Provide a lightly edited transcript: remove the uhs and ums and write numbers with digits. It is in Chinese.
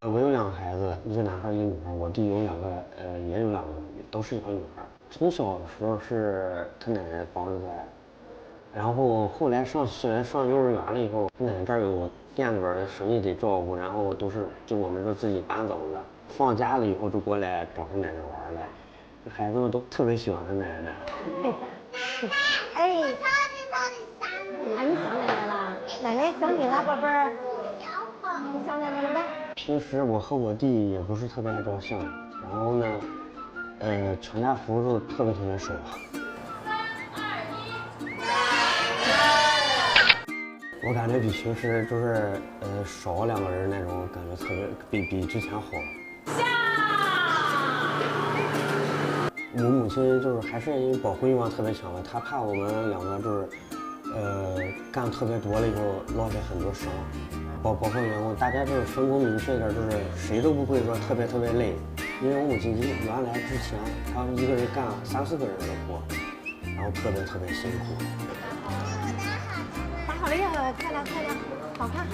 我有2个孩子，一个男孩，一个女孩。我弟有2个，也有2个，都是小女孩。从小的时候是他奶奶帮着在，然后后来上幼兒園了以後，奶奶這兒有店裡邊的生意得照顧，然後就我們就自己搬走了。放假了以後就過來找他奶奶玩來，孩子們都特別喜歡他奶奶。哎，你想奶奶了？奶奶想你了，寶貝兒。你想奶奶了吧？平時我和我弟也不是特別愛照相，然後呢，全家福就特別少。我感覺比平時就是少2個人那種感覺特別比之前好。我母親就是還是因為保護欲望特別強的，她怕我們2個就是幹特別多了以後落下很多傷。包括員工，大家就是分工明確一點，就是誰都不會說特別累。因為我母親原來之前她一個人幹3、4個人的活，然後特別辛苦。打好了呀，漂亮，好看。